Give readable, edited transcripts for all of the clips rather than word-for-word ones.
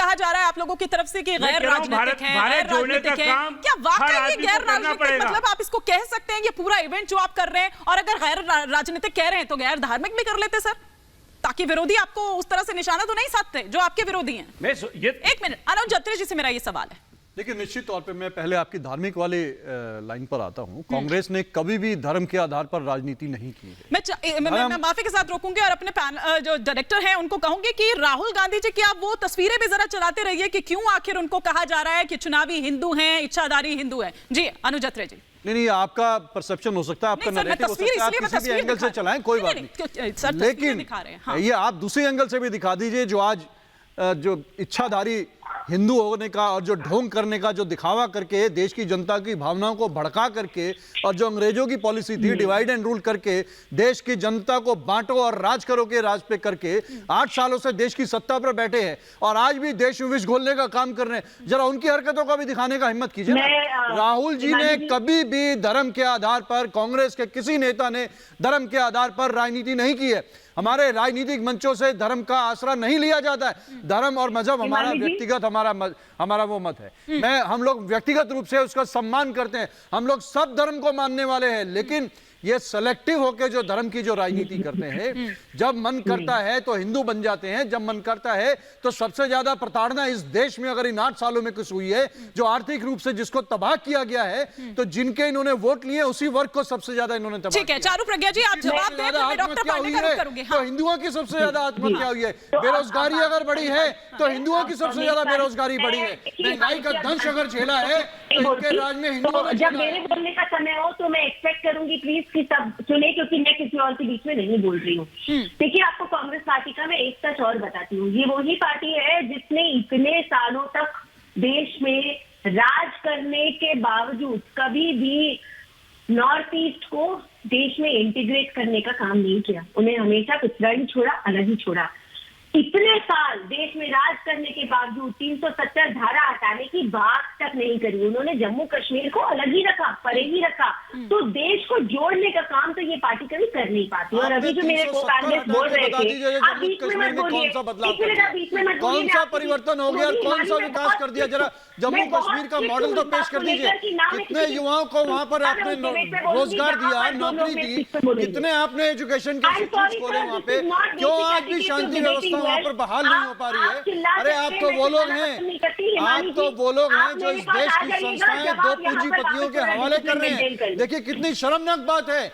कहा जा रहा है आप लोगों की तरफ से कि गैर राजनीतिक है, भारत जोड़ने का काम क्या वाकई हर ये आदमी गैर को करना राजनीतिक, पड़ेगा। मतलब आप इसको कह सकते हैं ये पूरा इवेंट जो आप कर रहे हैं, और अगर गैर राजनीतिक कह रहे हैं तो गैर धार्मिक भी कर लेते सर, ताकि विरोधी आपको उस तरह से निशाना तो नहीं साधते जो आपके विरोधी हैं। एक मिनट, अनुज अत्रे जी से मेरा ये सवाल है। देखिए, निश्चित तौर पे मैं पहले आपकी धार्मिक वाली लाइन पर आता हूं। कांग्रेस ने कभी भी धर्म के आधार पर राजनीति नहीं की है। मैं माफी के साथ रोकूंगी और अपने जो डायरेक्टर हैं उनको कहूंगी कि राहुल गांधी जी की आप वो तस्वीरें भी जरा चलाते रहिए कि क्यों आखिर उनको कहा जा रहा है कि चुनावी हिंदू हैं, इच्छाधारी हिंदू हैं। जी अनुज अत्रे जी। नहीं, आपका परसेप्शन हो सकता है, आपका नैरेटिव हो सकता है, आप किसी भी एंगल से चलाएं, कोई बात नहीं, लेकिन ये आप दूसरे एंगल से भी दिखा दीजिए। जो आज जो इच्छाधारी हिंदू होने का और जो ढोंग करने का जो दिखावा करके देश की जनता की भावनाओं को भड़का करके, और जो अंग्रेजों की पॉलिसी थी डिवाइड एंड रूल करके देश की जनता को बांटो और राज करो के राज पे करके 8 सालों से देश की सत्ता पर बैठे हैं और आज भी देश में विष घोलने का काम कर रहे हैं। जरा उनकी हरकतों का भी दिखाने का हिम्मत कीजिए ना। राहुल जी ने कभी भी धर्म के आधार पर, कांग्रेस के किसी नेता ने धर्म के आधार पर राजनीति नहीं की है। हमारे राजनीतिक मंचों से धर्म का आसरा नहीं लिया जाता है। धर्म और मजहब हमारा व्यक्तिगत हमारा वो मत है। हम लोग व्यक्तिगत रूप से उसका सम्मान करते हैं, हम लोग सब धर्म को मानने वाले हैं, लेकिन ये सेलेक्टिव होकर जो धर्म की जो राजनीति करते हैं, जब मन करता है तो हिंदू बन जाते हैं, जब मन करता है तो सबसे ज्यादा प्रताड़ना इस देश में अगर इन 8 सालों में कुछ हुई है, जो आर्थिक रूप से जिसको तबाह किया गया है, तो जिनके इन्होंने वोट लिए उसी वर्ग को सबसे ज्यादा इन्होंने तबाह। ठीक है चारू प्रज्ञा जी, आप जवाब दें, मैं डॉक्टर पांडे का रुख करूंगी। तो हिंदुओं की सबसे ज्यादा आत्महत्या हुई है, बेरोजगारी अगर बढ़ी है तो हिंदुओं की सबसे ज्यादा बेरोजगारी बढ़ी है, महंगाई का दंश अगर झेला है तो इनके राज में हिंदुओं। जब मेरे बोलने का समय हो तो मैं एक्सपेक्ट करूंगी प्लीज कि सब सुने, क्योंकि मैं किसी और के बीच में नहीं बोल रही हूँ। देखिए, आपको कांग्रेस पार्टी का मैं एक सच और बताती हूँ। ये वही पार्टी है जिसने इतने सालों तक देश में राज करने के बावजूद कभी भी नॉर्थ ईस्ट को देश में इंटीग्रेट करने का काम नहीं किया। उन्हें हमेशा पिछड़ा ही छोड़ा, अलग ही छोड़ा। इतने साल देश में राज करने के बावजूद 370 धारा हटाने की बात तक नहीं करी। उन्होंने जम्मू कश्मीर को अलग ही रखा, परे ही रखा। तो देश को जोड़ने का काम तो ये पार्टी कभी कर नहीं पाती। और अभी जो मेरे को कांग्रेस बोल रहे थे, आप बीच में मत बोलिए, कौन सा परिवर्तन हो गया और कौन सा विकास कर दिया? जरा जम्मू कश्मीर का मॉडल तो पेश कर दीजिए। कितने युवाओं को वहां पर आपने रोजगार दिया, नौकरी दी, कितने आपने एजुकेशन के इंस्टीट्यूट खोले वहां पे, क्यों आज भी शांति व्यवस्था वहां पर बहाल नहीं हो पा रही है? अरे आप तो वो लोग हैं, आप तो वो लोग हैं जो इस देश की संस्थाएं 2 पूंजीपतियों के हवाले कर रहे हैं। देखिए कितनी शर्मनाक बात है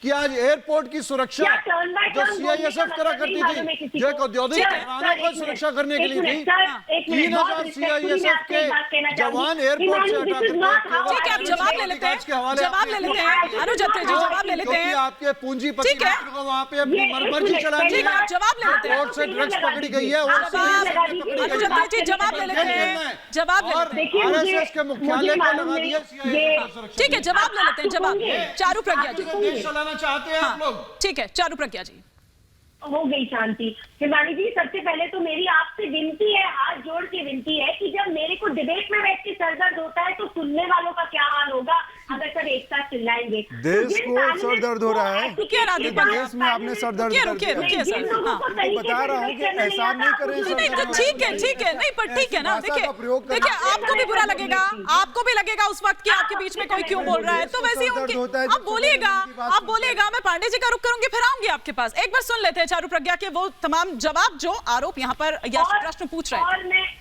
कि आज एयरपोर्ट की सुरक्षा जो सीआईएसएफ करा करती थी, जो एक औद्योगिक घरानों को सुरक्षा करने के लिए थी, 3000 सीआईएसएफ के जवान एयरपोर्ट से हटा करके जवाब ले लेते हैं, जवाब ले लेते हैं अनुज अत्रे जी, जवाब ले लेते हैं। आपके पूंजीपति को वहां पे अपनी मर्जी चलानी है, जवाब ले लेते हैं। कोर्ट से ड्रग्स पकड़ी गई है, अनुज अत्रे जी जवाब ले लेते हैं, जवाब ले लेते हैं। आरएसएस के मुख्यालय को लगा दिया सीआईएसएफ। ठीक है, जवाब ले लेते हैं, जवाब। चारू प्रज्ञा जी चाहते हैं आप लोग? ठीक है चारू प्रज्ञा जी। हो गई शांति। हिमानी जी, सबसे पहले तो मेरी आपसे विनती है, हाथ जोड़ के विनती है कि जब मेरे को डिबेट में बैठ के सरदर्द होता है तो सुनने वालों का क्या हाल होगा अगर सब एक साथ चिल्लाएंगे। देश को सर दर्द हो रहा है, देश में आपने सर दर्द कर दिया। बता रहा हूँ कि ऐसा नहीं करें। ठीक है, नहीं पर ठीक है ना। देखिए आपको भी बुरा लगेगा, आपको भी लगेगा उस वक्त कि आपके बीच में कोई क्यों बोल रहा है, तो वैसे ही आप बोलिएगा, मैं पांडे जी का रुख करूंगी, फिर आऊंगी आपके पास। एक बार सुन लेते हैं चारू प्रज्ञा के वो तमाम जवाब जो आरोप यहाँ पर या प्रश्न पूछ रहे हैं।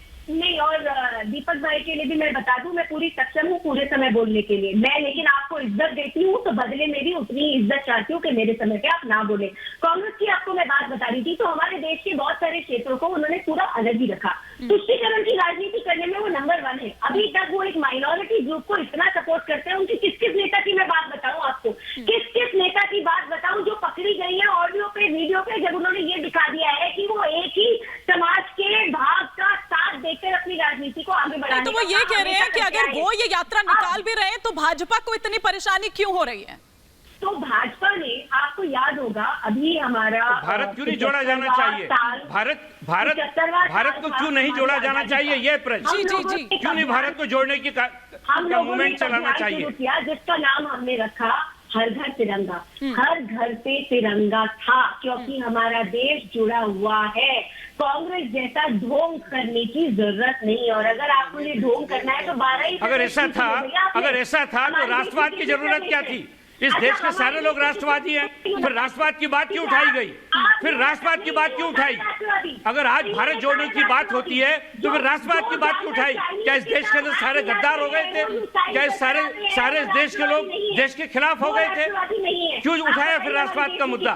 और दीपक भाई के लिए भी मैं बता दूं, मैं पूरी सक्षम हूँ पूरे समय बोलने के लिए। मैं लेकिन आपको इज्जत देती हूँ तो बदले में भी उतनी इज्जत चाहती हूँ कि मेरे समय पे आप ना बोले। कांग्रेस की आपको मैं बात बता रही थी, तो हमारे देश के बहुत सारे क्षेत्रों को उन्होंने पूरा अलग ही रखा। तुष्टीकरण की राजनीति करने में वो नंबर 1 है। अभी तक वो एक माइनॉरिटी ग्रुप को इतना सपोर्ट करते हैं। उनकी किस किस नेता की मैं बात बताऊं आपको, किस किस नेता की बात बताऊं जो पकड़ी गई है ऑडियो पे, वीडियो पे, जब उन्होंने ये दिखा दिया है कि वो एक ही समाज के भाग का साथ देकर अपनी राजनीति को आगे बढ़ाने। तो वो ये कह रहे हैं कि अगर वो ये यात्रा निकाल भी रहे हैं तो भाजपा को इतनी परेशानी क्यों हो रही है? तो भाजपा ने, आपको याद होगा, अभी हमारा भारत क्यों नहीं जोड़ा जाना चाहिए? भारत को क्यों नहीं जोड़ा जाना चाहिए? ये प्रश्न जी क्यों नहीं भारत को जोड़ने की मूवमेंट चलाना चाहिए? जिसका नाम हमने रखा हर घर तिरंगा। हर घर पे तिरंगा था क्योंकि हमारा देश जुड़ा हुआ है। कांग्रेस जैसा ढोंग करने की जरूरत नहीं। और अगर आपको ये ढोंग करना है तो 12 ही अगर ऐसा था तो राष्ट्रवाद की जरूरत क्या थी? इस देश के सारे लोग राष्ट्रवादी हैं, फिर राष्ट्रवाद की बात क्यों उठाई गई? फिर राष्ट्रवाद की बात क्यों उठाई? अगर आज भारत जोड़ने की बात होती है तो फिर राष्ट्रवाद की बात क्यों उठाई? क्या इस देश के अंदर सारे गद्दार हो गए थे? क्या इस सारे इस देश के लोग देश के खिलाफ हो गए थे? क्यों उठाया फिर राष्ट्रवाद का मुद्दा?